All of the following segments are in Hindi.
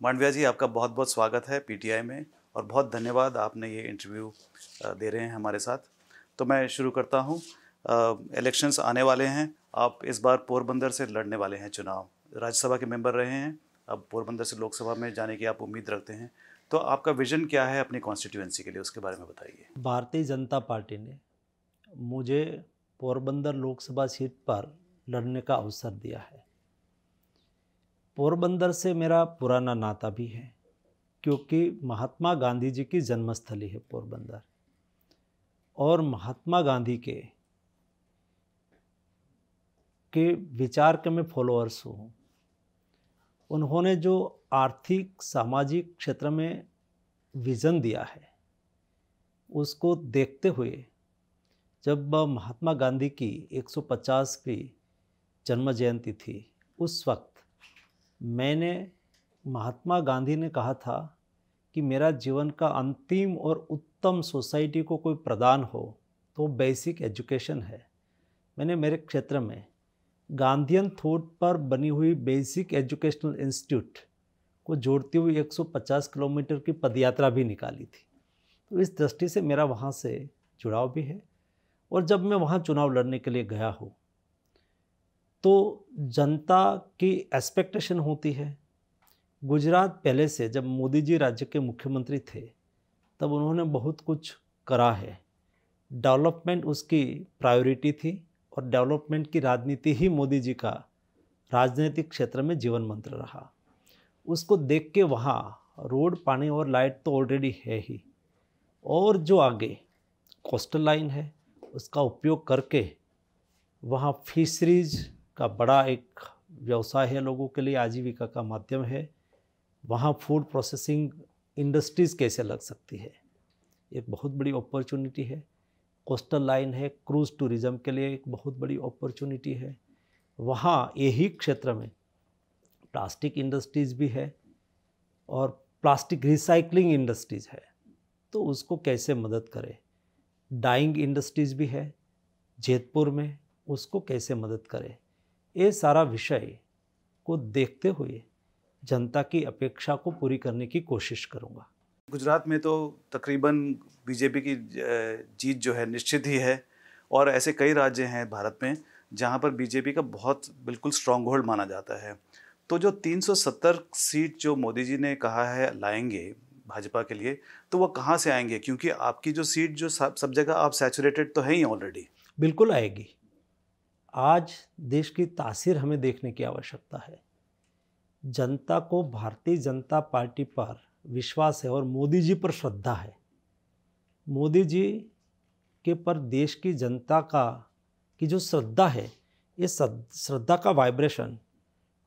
मांडविया जी, आपका बहुत बहुत स्वागत है पीटीआई में और बहुत धन्यवाद आपने ये इंटरव्यू दे रहे हैं हमारे साथ। तो मैं शुरू करता हूँ। इलेक्शंस आने वाले हैं। आप इस बार पोरबंदर से लड़ने वाले हैं चुनाव। राज्यसभा के मेंबर रहे हैं, अब पोरबंदर से लोकसभा में जाने की आप उम्मीद रखते हैं। तो आपका विजन क्या है अपनी कॉन्स्टिट्यूएंसी के लिए, उसके बारे में बताइए। भारतीय जनता पार्टी ने मुझे पोरबंदर लोकसभा सीट पर लड़ने का अवसर दिया है। पोरबंदर से मेरा पुराना नाता भी है, क्योंकि महात्मा गांधी जी की जन्मस्थली है पोरबंदर। और महात्मा गांधी के विचार के मैं फॉलोअर्स हूँ। उन्होंने जो आर्थिक सामाजिक क्षेत्र में विज़न दिया है, उसको देखते हुए जब महात्मा गांधी की 150वीं जन्म जयंती थी, उस वक्त मैंने महात्मा गांधी ने कहा था कि मेरा जीवन का अंतिम और उत्तम सोसाइटी को कोई प्रदान हो तो बेसिक एजुकेशन है। मैंने मेरे क्षेत्र में गांधीयन थॉट पर बनी हुई बेसिक एजुकेशनल इंस्टीट्यूट को जोड़ती हुई 150 किलोमीटर की पदयात्रा भी निकाली थी। तो इस दृष्टि से मेरा वहाँ से जुड़ाव भी है। और जब मैं वहाँ चुनाव लड़ने के लिए गया हूँ तो जनता की एक्सपेक्टेशन होती है। गुजरात पहले से जब मोदी जी राज्य के मुख्यमंत्री थे तब उन्होंने बहुत कुछ करा है। डेवलपमेंट उसकी प्रायोरिटी थी और डेवलपमेंट की राजनीति ही मोदी जी का राजनीतिक क्षेत्र में जीवन मंत्र रहा। उसको देख के वहाँ रोड, पानी और लाइट तो ऑलरेडी है ही, और जो आगे कोस्टल लाइन है उसका उपयोग करके वहाँ फिशरीज का बड़ा एक व्यवसाय है, लोगों के लिए आजीविका का माध्यम है। वहाँ फूड प्रोसेसिंग इंडस्ट्रीज़ कैसे लग सकती है, एक बहुत बड़ी अपॉर्चुनिटी है। कोस्टल लाइन है, क्रूज़ टूरिज़्म के लिए एक बहुत बड़ी अपॉर्चुनिटी है। वहाँ यही क्षेत्र में प्लास्टिक इंडस्ट्रीज़ भी है और प्लास्टिक रिसाइकलिंग इंडस्ट्रीज़ है, तो उसको कैसे मदद करें। डाइंग इंडस्ट्रीज़ भी है जैतपुर में, उसको कैसे मदद करें। ये सारा विषय को देखते हुए जनता की अपेक्षा को पूरी करने की कोशिश करूंगा। गुजरात में तो तकरीबन बीजेपी की जीत जो है निश्चित ही है, और ऐसे कई राज्य हैं भारत में जहां पर बीजेपी का बहुत बिल्कुल स्ट्रॉन्ग होल्ड माना जाता है। तो जो 370 सीट जो मोदी जी ने कहा है लाएंगे भाजपा के लिए, तो वो कहाँ से आएंगे? क्योंकि आपकी जो सीट जो सब जगह आप सैचुरेटेड तो हैं ही ऑलरेडी। बिल्कुल आएगी। आज देश की तासीर हमें देखने की आवश्यकता है। जनता को भारतीय जनता पार्टी पर विश्वास है और मोदी जी पर श्रद्धा है। मोदी जी के पर देश की जनता की जो श्रद्धा है, ये श्रद्धा का वाइब्रेशन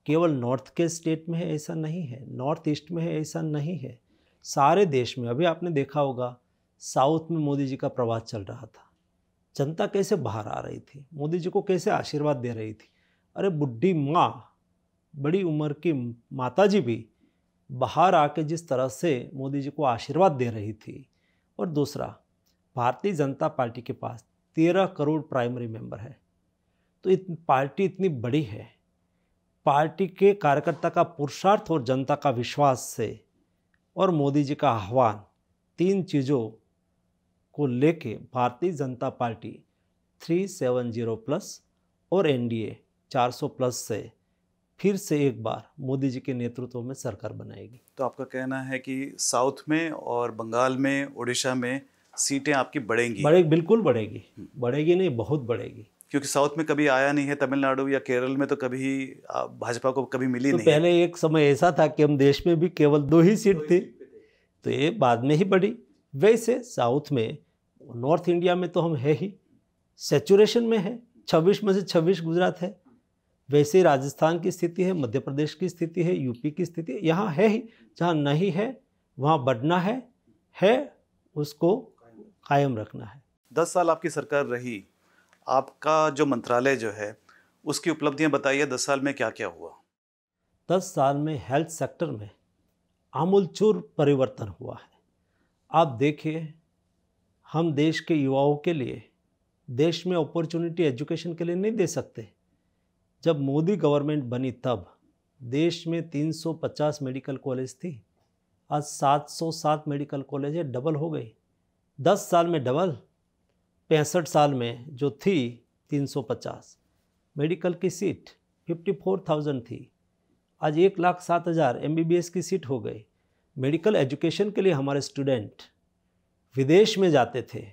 केवल नॉर्थ के स्टेट में है ऐसा नहीं है, नॉर्थ ईस्ट में है ऐसा नहीं है, सारे देश में। अभी आपने देखा होगा साउथ में मोदी जी का प्रवास चल रहा था। जनता कैसे बाहर आ रही थी, मोदी जी को कैसे आशीर्वाद दे रही थी। अरे बुढ़ी माँ, बड़ी उम्र की माताजी भी बाहर आके जिस तरह से मोदी जी को आशीर्वाद दे रही थी। और दूसरा, भारतीय जनता पार्टी के पास 13 करोड़ प्राइमरी मेंबर है। तो पार्टी इतनी बड़ी है, पार्टी के कार्यकर्ता का पुरुषार्थ और जनता का विश्वास से और मोदी जी का आह्वान, तीन चीज़ों को लेके भारतीय जनता पार्टी 370 प्लस और एनडीए 400 प्लस से फिर से एक बार मोदी जी के नेतृत्व में सरकार बनाएगी। तो आपका कहना है कि साउथ में और बंगाल में, उड़ीसा में सीटें आपकी बढ़ेंगी? बिल्कुल बढ़ेगी। बढ़ेगी नहीं, बहुत बढ़ेगी। क्योंकि साउथ में कभी आया नहीं है, तमिलनाडु या केरल में तो कभी भाजपा को कभी मिली तो नहीं है। पहले एक समय ऐसा था कि हम देश में भी केवल 2 ही सीट थी, तो ये बाद में ही बढ़ी। वैसे साउथ में, नॉर्थ इंडिया में तो हम है ही, सैचुरेशन में है, 26 में से 26 गुजरात है। वैसे राजस्थान की स्थिति है, मध्य प्रदेश की स्थिति है, यूपी की स्थिति है, यहाँ है ही। जहाँ नहीं है वहाँ बढ़ना है उसको कायम रखना है। 10 साल आपकी सरकार रही, आपका जो मंत्रालय जो है उसकी उपलब्धियां बताइए। 10 साल में क्या क्या हुआ? 10 साल में हेल्थ सेक्टर में आमूलचूल परिवर्तन हुआ है। आप देखिए, हम देश के युवाओं के लिए देश में अपॉर्चुनिटी एजुकेशन के लिए नहीं दे सकते। जब मोदी गवर्नमेंट बनी तब देश में 350 मेडिकल कॉलेज थी, आज 707 मेडिकल कॉलेज है, डबल हो गई। 10 साल में डबल। 65 साल में जो थी 350 मेडिकल की सीट 54,000 थी, आज 1,07,000 MBBS की सीट हो गई। मेडिकल एजुकेशन के लिए हमारे स्टूडेंट विदेश में जाते थे,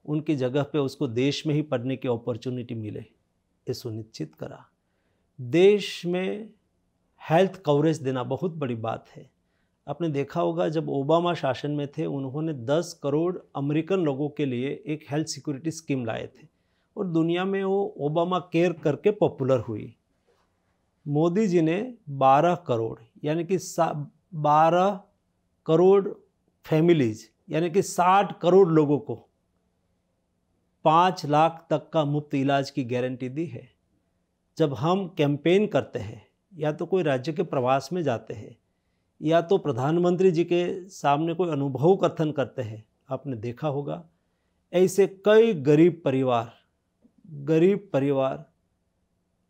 उनकी जगह पे उसको देश में ही पढ़ने की अपॉर्चुनिटी मिले, ये सुनिश्चित करा। देश में हेल्थ कवरेज देना बहुत बड़ी बात है। आपने देखा होगा जब ओबामा शासन में थे, उन्होंने 10 करोड़ अमेरिकन लोगों के लिए एक हेल्थ सिक्योरिटी स्कीम लाए थे और दुनिया में वो ओबामा केयर करके पॉपुलर हुई। मोदी जी ने 12 करोड़ यानी कि 12 करोड़ फैमिलीज यानी कि 60 करोड़ लोगों को 5 लाख तक का मुफ्त इलाज की गारंटी दी है। जब हम कैंपेन करते हैं या तो कोई राज्य के प्रवास में जाते हैं या तो प्रधानमंत्री जी के सामने कोई अनुभव कथन करते हैं, आपने देखा होगा ऐसे कई गरीब परिवार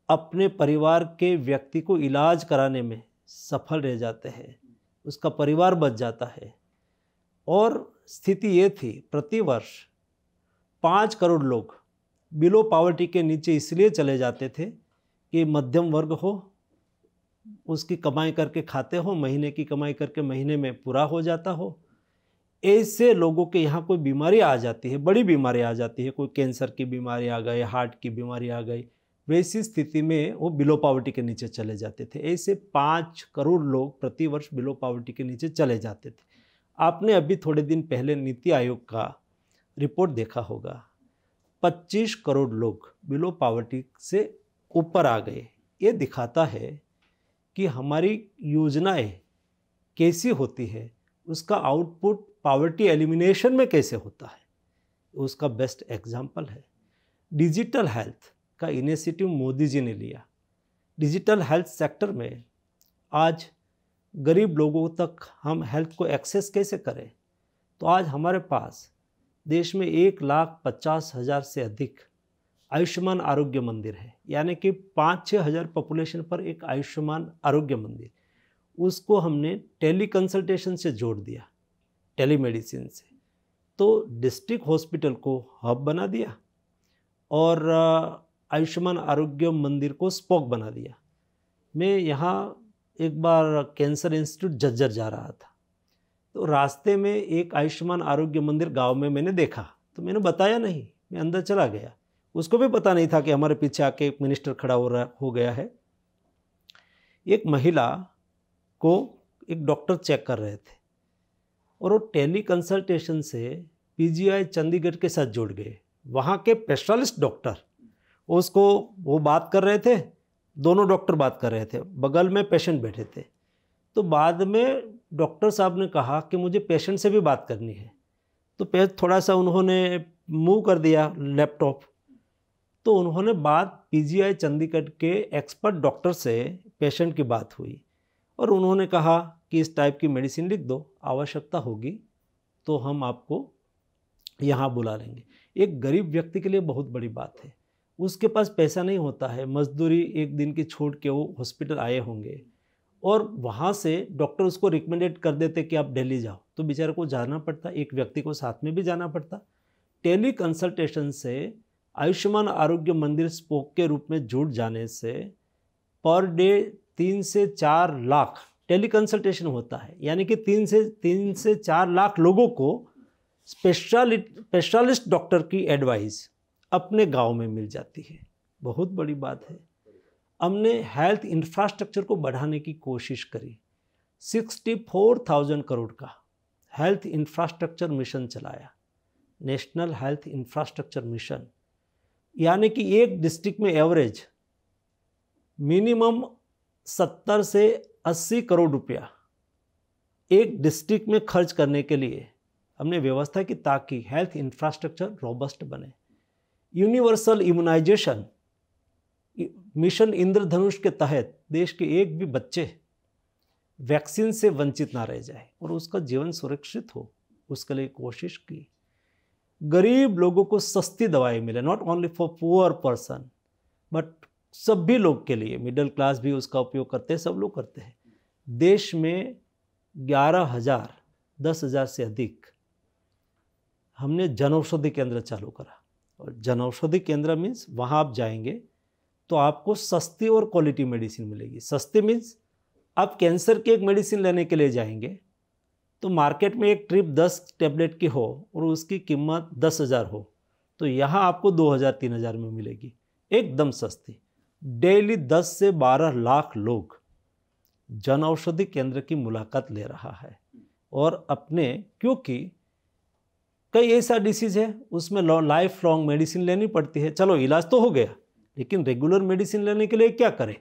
अपने परिवार के व्यक्ति को इलाज कराने में सफल रह जाते हैं, उसका परिवार बच जाता है। और स्थिति ये थी, प्रतिवर्ष 5 करोड़ लोग बिलो पॉवर्टी के नीचे इसलिए चले जाते थे कि मध्यम वर्ग हो, उसकी कमाई करके खाते हो, महीने की कमाई करके महीने में पूरा हो जाता हो। ऐसे लोगों के यहाँ कोई बीमारी आ जाती है, बड़ी बीमारी आ जाती है, कोई कैंसर की बीमारी आ गई, हार्ट की बीमारी आ गई, वैसी स्थिति में वो बिलो पॉवर्टी के नीचे चले जाते थे। ऐसे 5 करोड़ लोग प्रतिवर्ष बिलो पॉवर्टी के नीचे चले जाते थे। आपने अभी थोड़े दिन पहले नीति आयोग का रिपोर्ट देखा होगा, 25 करोड़ लोग बिलो पॉवर्टी से ऊपर आ गए। ये दिखाता है कि हमारी योजनाएं कैसी होती है, उसका आउटपुट पॉवर्टी एलिमिनेशन में कैसे होता है, उसका बेस्ट एग्जाम्पल है। डिजिटल हेल्थ का इनिशिएटिव मोदी जी ने लिया। डिजिटल हेल्थ सेक्टर में आज गरीब लोगों तक हम हेल्थ को एक्सेस कैसे करें, तो आज हमारे पास देश में 1,50,000 से अधिक आयुष्मान आरोग्य मंदिर है, यानी कि 5-6 हज़ार पॉपुलेशन पर एक आयुष्मान आरोग्य मंदिर। उसको हमने टेली कंसल्टेशन से जोड़ दिया, टेलीमेडिसिन से। तो डिस्ट्रिक्ट हॉस्पिटल को हब बना दिया और आयुष्मान आरोग्य मंदिर को स्पोक बना दिया। मैं यहाँ एक बार कैंसर इंस्टीट्यूट झज्जर जा रहा था, तो रास्ते में एक आयुष्मान आरोग्य मंदिर गांव में मैंने देखा, तो मैंने बताया नहीं, मैं अंदर चला गया। उसको भी पता नहीं था कि हमारे पीछे आके एक मिनिस्टर खड़ा हो गया है। एक महिला को एक डॉक्टर चेक कर रहे थे और वो टेली कंसल्टेशन से PGI चंडीगढ़ के साथ जुड़ गए। वहाँ के स्पेशलिस्ट डॉक्टर वो बात कर रहे थे, दोनों डॉक्टर बात कर रहे थे, बगल में पेशेंट बैठे थे। तो बाद में डॉक्टर साहब ने कहा कि मुझे पेशेंट से भी बात करनी है, तो थोड़ा सा उन्होंने मूव कर दिया लैपटॉप, तो उन्होंने बात PGI चंडीगढ़ के एक्सपर्ट डॉक्टर से पेशेंट की बात हुई और उन्होंने कहा कि इस टाइप की मेडिसिन लिख दो, आवश्यकता होगी तो हम आपको यहाँ बुला लेंगे। एक गरीब व्यक्ति के लिए बहुत बड़ी बात है, उसके पास पैसा नहीं होता है, मजदूरी एक दिन की छोड़ के वो हॉस्पिटल आए होंगे और वहाँ से डॉक्टर उसको रिकमेंडेड कर देते कि आप दिल्ली जाओ, तो बेचारे को जाना पड़ता, एक व्यक्ति को साथ में भी जाना पड़ता। टेली कंसल्टेशन से आयुष्मान आरोग्य मंदिर स्पोक के रूप में जुड़ जाने से पर डे 3 से 4 लाख टेली कंसल्टेशन होता है, यानी कि 3 से 4 लाख लोगों को स्पेशलिस्ट डॉक्टर की एडवाइस अपने गांव में मिल जाती है। बहुत बड़ी बात है। हमने हेल्थ इंफ्रास्ट्रक्चर को बढ़ाने की कोशिश करी, 64,000 करोड़ का हेल्थ इंफ्रास्ट्रक्चर मिशन चलाया, नेशनल हेल्थ इंफ्रास्ट्रक्चर मिशन, यानी कि एक डिस्ट्रिक्ट में एवरेज मिनिमम 70 से 80 करोड़ रुपया एक डिस्ट्रिक्ट में खर्च करने के लिए हमने व्यवस्था की ताकि हेल्थ इंफ्रास्ट्रक्चर रोबस्ट बने। यूनिवर्सल इम्यूनाइजेशन मिशन इंद्रधनुष के तहत देश के एक भी बच्चे वैक्सीन से वंचित ना रह जाए और उसका जीवन सुरक्षित हो, उसके लिए कोशिश की। गरीब लोगों को सस्ती दवाएं मिले, not only for poor person but सभी लोग के लिए, मिडिल क्लास भी उसका उपयोग करते हैं, सब लोग करते हैं। देश में 11,000 10,000 से अधिक हमने जनऔषधि केंद्र चालू करा। और जनऔषधि केंद्र मीन्स वहाँ आप जाएंगे तो आपको सस्ती और क्वालिटी मेडिसिन मिलेगी। सस्ती मीन्स आप कैंसर की एक मेडिसिन लेने के लिए जाएंगे तो मार्केट में एक ट्रिप 10 टैबलेट की हो और उसकी कीमत 10,000 हो, तो यहाँ आपको 2,000-3,000 में मिलेगी, एकदम सस्ती। डेली 10 से 12 लाख लोग जन औषधि केंद्र की मुलाकात ले रहा है। और अपने, क्योंकि कई ऐसा डिसीज है उसमें लाइफ लॉन्ग मेडिसिन लेनी पड़ती है, चलो इलाज तो हो गया, लेकिन रेगुलर मेडिसिन लेने के लिए क्या करें?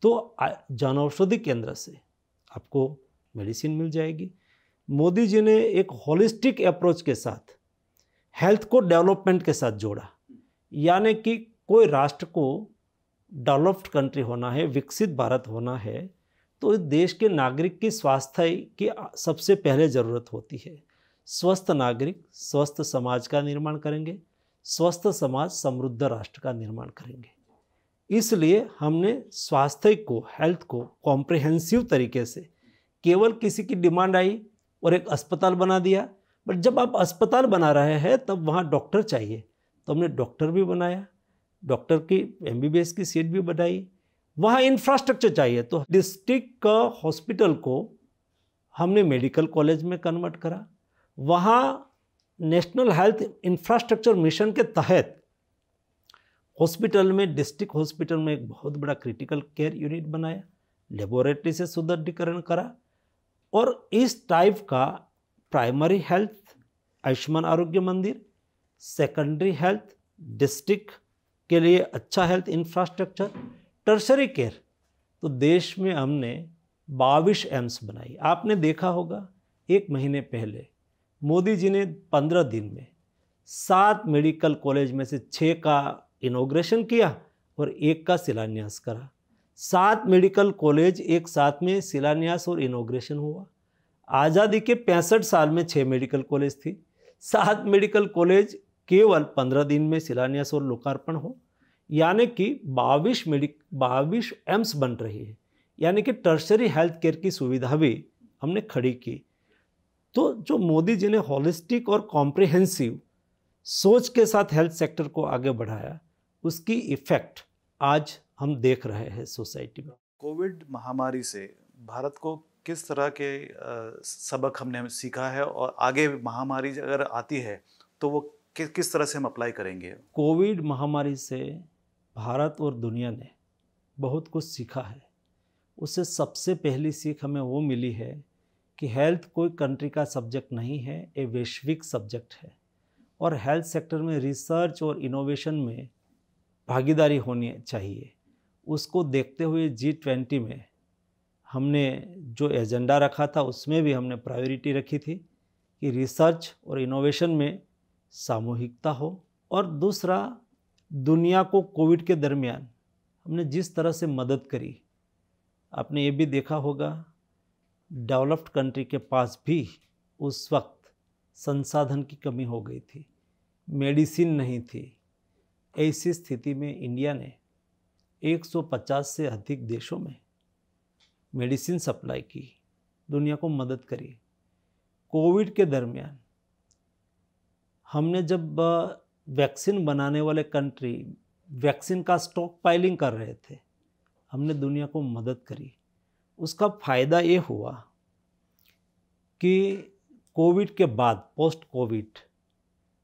तो जन औषधि केंद्र से आपको मेडिसिन मिल जाएगी। मोदी जी ने एक होलिस्टिक अप्रोच के साथ हेल्थ को डेवलपमेंट के साथ जोड़ा, यानी कि कोई राष्ट्र को डेवलप्ड कंट्री होना है, विकसित भारत होना है, तो इस देश के नागरिक की स्वास्थ्य की सबसे पहले ज़रूरत होती है। स्वस्थ नागरिक स्वस्थ समाज का निर्माण करेंगे, स्वस्थ समाज समृद्ध राष्ट्र का निर्माण करेंगे। इसलिए हमने स्वास्थ्य को, हेल्थ को कॉम्प्रिहेंसिव तरीके से, केवल किसी की डिमांड आई और एक अस्पताल बना दिया, बट जब आप अस्पताल बना रहे हैं तब वहाँ डॉक्टर चाहिए, तो हमने डॉक्टर भी बनाया, डॉक्टर की MBBS की सीट भी बनाई। वहाँ इंफ्रास्ट्रक्चर चाहिए तो डिस्ट्रिक्ट का हॉस्पिटल को हमने मेडिकल कॉलेज में कन्वर्ट करा। वहाँ नेशनल हेल्थ इंफ्रास्ट्रक्चर मिशन के तहत हॉस्पिटल में, डिस्ट्रिक्ट हॉस्पिटल में एक बहुत बड़ा क्रिटिकल केयर यूनिट बनाया, लेबोरेटरी से सुदृढ़ीकरण करा। और इस टाइप का प्राइमरी हेल्थ आयुष्मान आरोग्य मंदिर, सेकेंडरी हेल्थ डिस्ट्रिक्ट के लिए अच्छा हेल्थ इंफ्रास्ट्रक्चर, टर्शरी केयर, तो देश में हमने 22 एम्स बनाई। आपने देखा होगा 1 महीने पहले मोदी जी ने 15 दिन में 7 मेडिकल कॉलेज में से 6 का इनॉग्रेशन किया और 1 का शिलान्यास करा। 7 मेडिकल कॉलेज एक साथ में शिलान्यास और इनॉग्रेशन हुआ। आज़ादी के 65 साल में 6 मेडिकल कॉलेज थी, 7 मेडिकल कॉलेज केवल 15 दिन में शिलान्यास और लोकार्पण हो, यानी कि 22 एम्स बन रही है, यानी कि टर्शरी हेल्थ केयर की सुविधा भी हमने खड़ी की। तो जो मोदी जी ने होलिस्टिक और कॉम्प्रिहेंसिव सोच के साथ हेल्थ सेक्टर को आगे बढ़ाया, उसकी इफेक्ट आज हम देख रहे हैं सोसाइटी में। कोविड महामारी से भारत को किस तरह के सबक हमने सीखा है, और आगे महामारी अगर आती है तो वो किस तरह से हम अप्लाई करेंगे? कोविड महामारी से भारत और दुनिया ने बहुत कुछ सीखा है। उससे सबसे पहली सीख हमें वो मिली है कि हेल्थ कोई कंट्री का सब्जेक्ट नहीं है, ये वैश्विक सब्जेक्ट है। और हेल्थ सेक्टर में रिसर्च और इनोवेशन में भागीदारी होनी चाहिए। उसको देखते हुए G20 में हमने जो एजेंडा रखा था उसमें भी हमने प्रायोरिटी रखी थी कि रिसर्च और इनोवेशन में सामूहिकता हो। और दूसरा, दुनिया को कोविड के दरमियान हमने जिस तरह से मदद करी, आपने ये भी देखा होगा डेवलप्ड कंट्री के पास भी उस वक्त संसाधन की कमी हो गई थी, मेडिसिन नहीं थी। ऐसी स्थिति में इंडिया ने 150 से अधिक देशों में मेडिसिन सप्लाई की, दुनिया को मदद करी। कोविड के दरमियान हमने जब वैक्सीन बनाने वाले कंट्री वैक्सीन का स्टॉक पाइलिंग कर रहे थे, हमने दुनिया को मदद करी। उसका फ़ायदा ये हुआ कि कोविड के बाद, पोस्ट कोविड,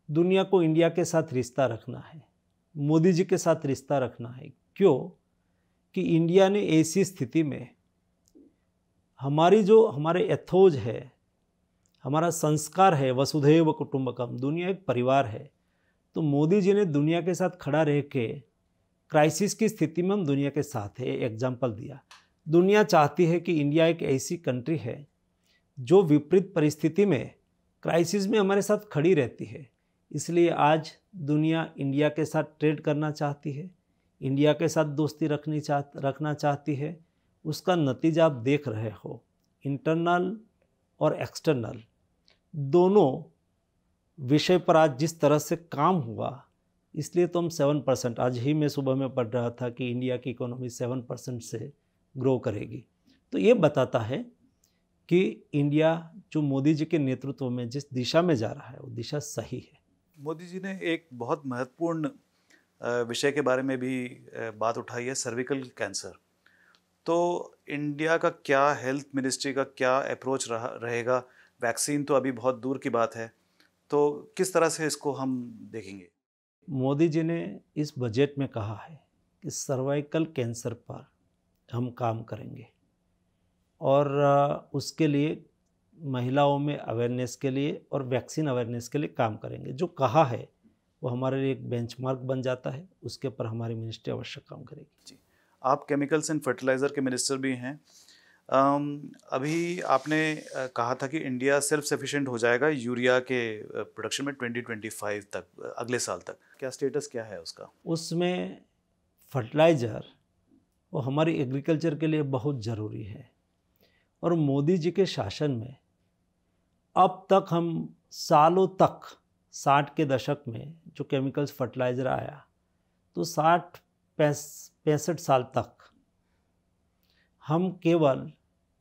दुनिया को इंडिया के साथ रिश्ता रखना है, मोदी जी के साथ रिश्ता रखना है। क्यों? कि इंडिया ने ऐसी स्थिति में हमारे एथोज है, हमारा संस्कार है, वसुधैव कुटुंबकम, दुनिया एक परिवार है। तो मोदी जी ने दुनिया के साथ खड़ा रह के क्राइसिस की स्थिति में हम दुनिया के साथ है, एग्जाम्पल दिया। दुनिया चाहती है कि इंडिया एक ऐसी कंट्री है जो विपरीत परिस्थिति में, क्राइसिस में हमारे साथ खड़ी रहती है। इसलिए आज दुनिया इंडिया के साथ ट्रेड करना चाहती है, इंडिया के साथ दोस्ती रखना चाहती है। उसका नतीजा आप देख रहे हो, इंटरनल और एक्सटर्नल दोनों विषय पर आज जिस तरह से काम हुआ, इसलिए तो हम 7%, आज ही मैं सुबह में पढ़ रहा था कि इंडिया की इकोनॉमी 7% से ग्रो करेगी। तो ये बताता है कि इंडिया जो मोदी जी के नेतृत्व में जिस दिशा में जा रहा है वो दिशा सही है। मोदी जी ने एक बहुत महत्वपूर्ण विषय के बारे में भी बात उठाई है, सर्विकल कैंसर। तो इंडिया का क्या, हेल्थ मिनिस्ट्री का क्या अप्रोच रहेगा? वैक्सीन तो अभी बहुत दूर की बात है, तो किस तरह से इसको हम देखेंगे? मोदी जी ने इस बजट में कहा है कि सर्वाइकल कैंसर पर हम काम करेंगे और उसके लिए महिलाओं में अवेयरनेस के लिए और वैक्सीन अवेयरनेस के लिए काम करेंगे। जो कहा है वो हमारे लिए एक बेंचमार्क बन जाता है, उसके ऊपर हमारी मिनिस्ट्री अवश्य काम करेगी। जी, आप केमिकल्स एंड फर्टिलाइज़र के मिनिस्टर भी हैं। अभी आपने कहा था कि इंडिया सेल्फ सफिशिएंट हो जाएगा यूरिया के प्रोडक्शन में 2025 तक, अगले साल तक। क्या स्टेटस क्या है उसका? उसमें फर्टिलाइज़र वो हमारी एग्रीकल्चर के लिए बहुत ज़रूरी है और मोदी जी के शासन में अब तक हम सालों तक 60 के दशक में जो केमिकल्स फर्टिलाइज़र आया तो 65 साल तक हम केवल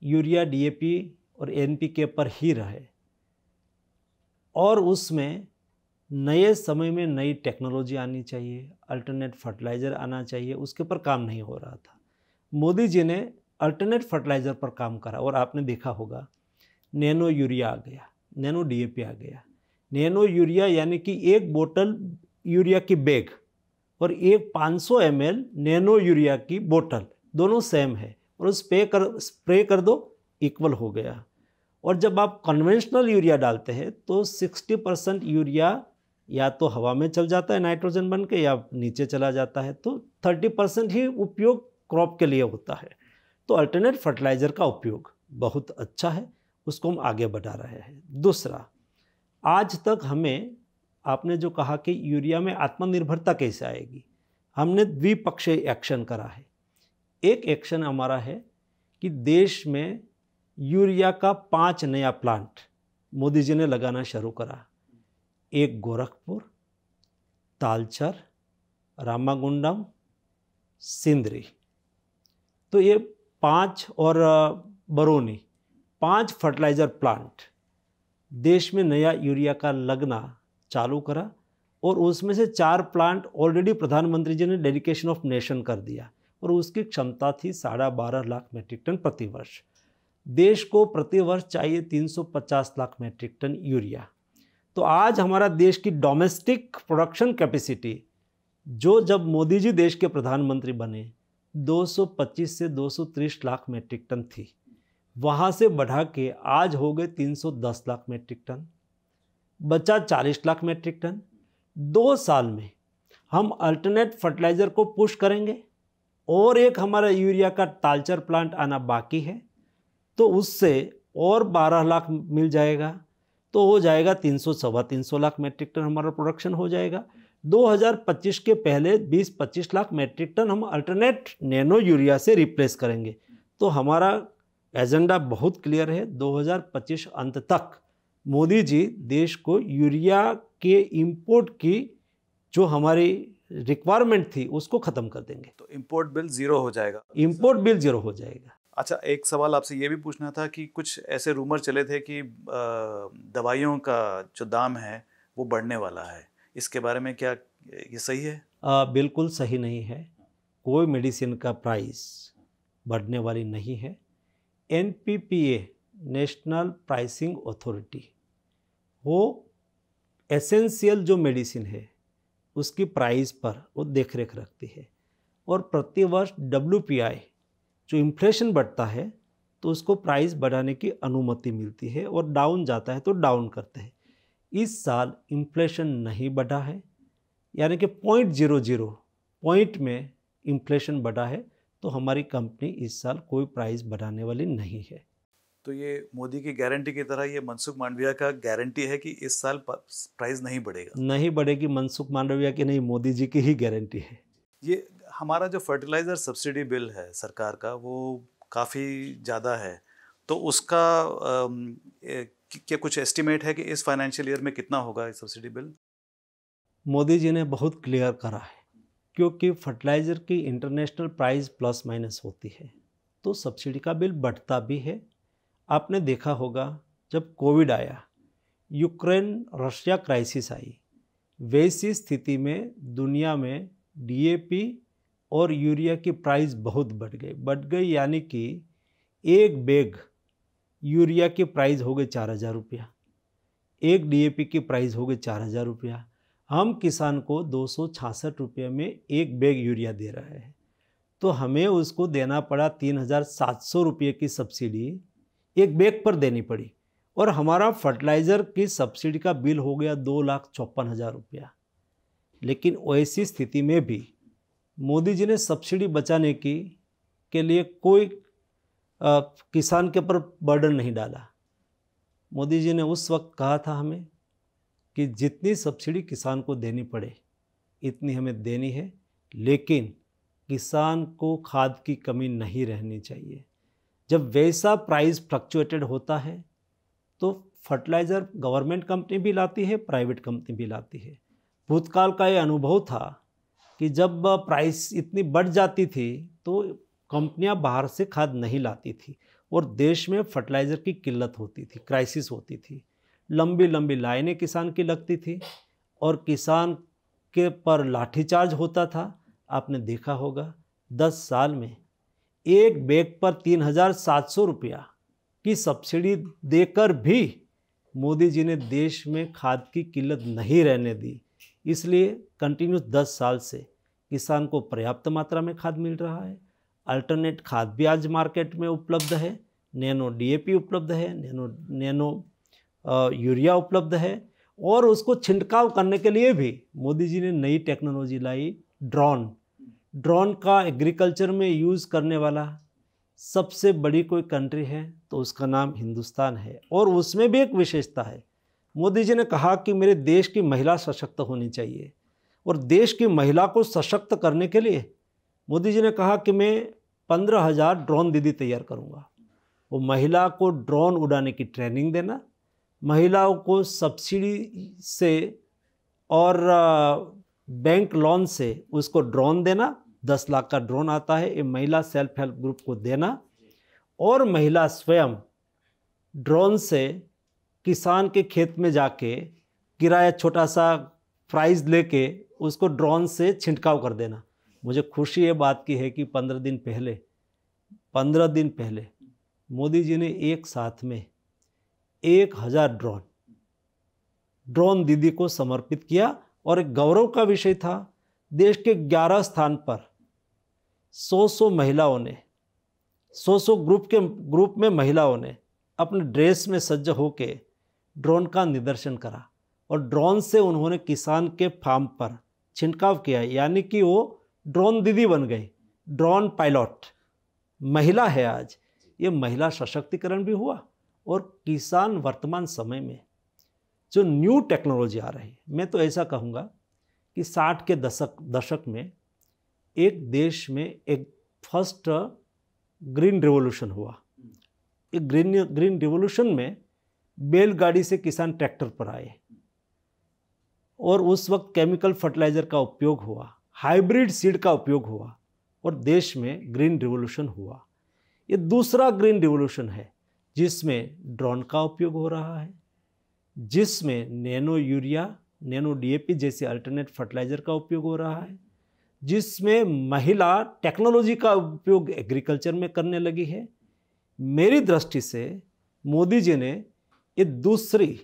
यूरिया, डीएपी और एनपीके पर ही रहे और उसमें नए समय में नई टेक्नोलॉजी आनी चाहिए, अल्टरनेट फर्टिलाइज़र आना चाहिए, उसके ऊपर काम नहीं हो रहा था। मोदी जी ने अल्टरनेट फर्टिलाइज़र पर काम करा और आपने देखा होगा नैनो यूरिया आ गया, नैनो डीएपी आ गया। नैनो यूरिया यानी कि एक बोतल यूरिया की बैग और एक 500 ml नैनो यूरिया की बोतल, दोनों सेम है और स्प्रे कर दो, इक्वल हो गया। और जब आप कन्वेंशनल यूरिया डालते हैं तो 60% यूरिया या तो हवा में चल जाता है नाइट्रोजन बन के या नीचे चला जाता है, तो 30% ही उपयोग क्रॉप के लिए होता है। तो अल्टरनेट फर्टिलाइज़र का उपयोग बहुत अच्छा है, उसको हम आगे बढ़ा रहे हैं। दूसरा, आज तक हमें, आपने जो कहा कि यूरिया में आत्मनिर्भरता कैसे आएगी, हमने द्विपक्षीय एक्शन करा है। एक एक्शन हमारा है कि देश में यूरिया का 5 नया प्लांट मोदी जी ने लगाना शुरू करा। एक गोरखपुर, तालचर, रामागुंडम, सिंदरी, तो ये 5 और बरौनी, 5 फर्टिलाइज़र प्लांट देश में नया यूरिया का लगना चालू करा और उसमें से 4 प्लांट ऑलरेडी प्रधानमंत्री जी ने डेडिकेशन ऑफ नेशन कर दिया और उसकी क्षमता थी 12.5 लाख मेट्रिक टन प्रति वर्ष। देश को प्रति वर्ष चाहिए 350 लाख मेट्रिक टन यूरिया। तो आज हमारा देश की डोमेस्टिक प्रोडक्शन कैपेसिटी, जो जब मोदी जी देश के प्रधानमंत्री बने 225 से 230 लाख मेट्रिक टन थी, वहाँ से बढ़ा के आज हो गए 310 लाख मेट्रिक टन, बचा 40 लाख मेट्रिक टन। 2 साल में हम अल्टरनेट फर्टिलाइज़र को पुश करेंगे और एक हमारा यूरिया का तालचर प्लांट आना बाकी है, तो उससे और 12 लाख मिल जाएगा, तो हो जाएगा 300-325 लाख मेट्रिक टन हमारा प्रोडक्शन हो जाएगा। 2025 के पहले 20-25 लाख मेट्रिक टन हम अल्टरनेट नैनो यूरिया से रिप्लेस करेंगे। तो हमारा एजेंडा बहुत क्लियर है, 2025 अंत तक मोदी जी देश को यूरिया के इंपोर्ट की जो हमारी रिक्वायरमेंट थी उसको ख़त्म कर देंगे। तो इंपोर्ट बिल ज़ीरो हो जाएगा? इंपोर्ट बिल ज़ीरो हो जाएगा। अच्छा, एक सवाल आपसे ये भी पूछना था कि कुछ ऐसे रूमर चले थे कि दवाइयों का जो दाम है वो बढ़ने वाला है, इसके बारे में क्या ये सही है? बिल्कुल सही नहीं है। कोई मेडिसिन का प्राइस बढ़ने वाली नहीं है। NPPA, नेशनल प्राइसिंग अथॉरिटी, वो एसेंशियल जो मेडिसिन है उसकी प्राइस पर वो देख रेख रखती है और प्रतिवर्ष WPI जो इन्फ्लेशन बढ़ता है तो उसको प्राइस बढ़ाने की अनुमति मिलती है और डाउन जाता है तो डाउन करते हैं। इस साल इन्फ्लेशन नहीं बढ़ा है, यानी कि 0.00 पॉइंट में इन्फ्लेशन बढ़ा है, तो हमारी कंपनी इस साल कोई प्राइस बढ़ाने वाली नहीं है। तो ये मोदी की गारंटी की तरह ये मनसुख मांडविया का गारंटी है कि इस साल प्राइस नहीं बढ़ेगा? नहीं बढ़ेगी, मनसुख मांडविया की नहीं, मोदी जी की ही गारंटी है। ये हमारा जो फर्टिलाइज़र सब्सिडी बिल है सरकार का, वो काफ़ी ज़्यादा है, तो उसका क्या कुछ एस्टिमेट है कि इस फाइनेंशियल ईयर में कितना होगा ये सब्सिडी बिल? मोदी जी ने बहुत क्लियर करा है, क्योंकि फर्टिलाइज़र की इंटरनेशनल प्राइस प्लस माइनस होती है तो सब्सिडी का बिल बढ़ता भी है। आपने देखा होगा जब कोविड आया, यूक्रेन रशिया क्राइसिस आई, वैसी स्थिति में दुनिया में डीएपी और यूरिया की प्राइस बहुत बढ़ गई यानी कि एक बैग यूरिया की प्राइस हो गई 4,000 रुपया, एक डीएपी की प्राइस हो गई 4,000 रुपया। हम किसान को 266 रुपये में एक बैग यूरिया दे रहे हैं, तो हमें उसको देना पड़ा 3,700 रुपये की सब्सिडी एक बैग पर देनी पड़ी, और हमारा फर्टिलाइज़र की सब्सिडी का बिल हो गया 2,54,000 रुपया। लेकिन ऐसी स्थिति में भी मोदी जी ने सब्सिडी बचाने के लिए कोई किसान के ऊपर बर्डन नहीं डाला। मोदी जी ने उस वक्त कहा था हमें कि जितनी सब्सिडी किसान को देनी पड़े इतनी हमें देनी है, लेकिन किसान को खाद की कमी नहीं रहनी चाहिए। जब वैसा प्राइस फ्लक्चुएटेड होता है तो फर्टिलाइज़र गवर्नमेंट कंपनी भी लाती है, प्राइवेट कंपनी भी लाती है। भूतकाल का ये अनुभव था कि जब प्राइस इतनी बढ़ जाती थी तो कंपनियां बाहर से खाद नहीं लाती थी और देश में फर्टिलाइज़र की किल्लत होती थी, क्राइसिस होती थी, लंबी लंबी लाइनें किसान की लगती थी और किसान के पर लाठीचार्ज होता था। आपने देखा होगा 10 साल में एक बैग पर 3,700 रुपया की सब्सिडी देकर भी मोदी जी ने देश में खाद की किल्लत नहीं रहने दी। इसलिए कंटिन्यूस 10 साल से किसान को पर्याप्त मात्रा में खाद मिल रहा है। अल्टरनेट खाद भी आज मार्केट में उपलब्ध है, नैनो डीएपी उपलब्ध है, नैनो यूरिया उपलब्ध है, और उसको छिड़काव करने के लिए भी मोदी जी ने नई टेक्नोलॉजी लाई, ड्रोन का एग्रीकल्चर में यूज़ करने वाला सबसे बड़ी कोई कंट्री है तो उसका नाम हिंदुस्तान है। और उसमें भी एक विशेषता है, मोदी जी ने कहा कि मेरे देश की महिला सशक्त होनी चाहिए, और देश की महिला को सशक्त करने के लिए मोदी जी ने कहा कि मैं 15,000 ड्रोन दीदी तैयार करूंगा। वो महिला को ड्रोन उड़ाने की ट्रेनिंग देना, महिलाओं को सब्सिडी से और बैंक लोन से उसको ड्रोन देना, 10 लाख का ड्रोन आता है, ये महिला सेल्फ हेल्प ग्रुप को देना, और महिला स्वयं ड्रोन से किसान के खेत में जाके किराया छोटा सा प्राइस लेके उसको ड्रोन से छिड़काव कर देना। मुझे खुशी ये बात की है कि 15 दिन पहले मोदी जी ने एक साथ में 1,000 ड्रोन दीदी को समर्पित किया, और एक गौरव का विषय था, देश के 11 स्थान पर 100 महिलाओं ने, 100 ग्रुप में महिलाओं ने अपने ड्रेस में सज्ज होके ड्रोन का निदर्शन करा, और ड्रोन से उन्होंने किसान के फार्म पर छिड़काव किया, यानी कि वो ड्रोन दीदी बन गई, ड्रोन पायलट महिला है। आज ये महिला सशक्तिकरण भी हुआ, और किसान वर्तमान समय में जो न्यू टेक्नोलॉजी आ रही है, मैं तो ऐसा कहूँगा कि 60 के दशक में एक देश में एक फर्स्ट ग्रीन रिवॉल्यूशन हुआ। एक ग्रीन रिवॉल्यूशन में बैलगाड़ी से किसान ट्रैक्टर पर आए, और उस वक्त केमिकल फर्टिलाइज़र का उपयोग हुआ, हाइब्रिड सीड का उपयोग हुआ, और देश में ग्रीन रिवॉल्यूशन हुआ। ये दूसरा ग्रीन रिवॉल्यूशन है जिसमें ड्रोन का उपयोग हो रहा है, जिसमें नैनो यूरिया, नैनो डीएपी जैसे अल्टरनेट फर्टिलाइज़र का उपयोग हो रहा है, जिसमें महिला टेक्नोलॉजी का उपयोग एग्रीकल्चर में करने लगी है। मेरी दृष्टि से मोदी जी ने ये दूसरी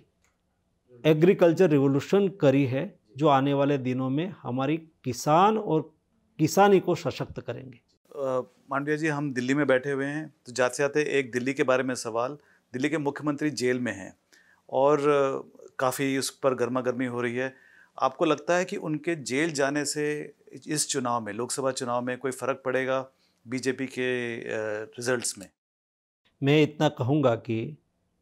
एग्रीकल्चर रिवॉल्यूशन करी है, जो आने वाले दिनों में हमारी किसान और किसानी को सशक्त करेंगे। मांडविया जी, हम दिल्ली में बैठे हुए हैं, तो जाते जाते एक दिल्ली के बारे में सवाल। दिल्ली के मुख्यमंत्री जेल में हैं और काफ़ी उस पर गर्मा गर्मी हो रही है। आपको लगता है कि उनके जेल जाने से इस चुनाव में, लोकसभा चुनाव में कोई फ़र्क पड़ेगा बीजेपी के रिजल्ट्स में? मैं इतना कहूँगा कि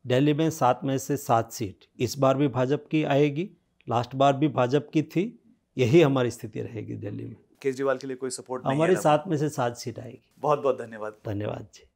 दिल्ली में 7 में से 7 सीट इस बार भी भाजपा की आएगी, लास्ट बार भी भाजपा की थी, यही हमारी स्थिति रहेगी दिल्ली में। केजरीवाल के लिए कोई सपोर्ट नहीं है? हमारी 7 में से 7 सीट आएगी। बहुत बहुत धन्यवाद। धन्यवाद जी।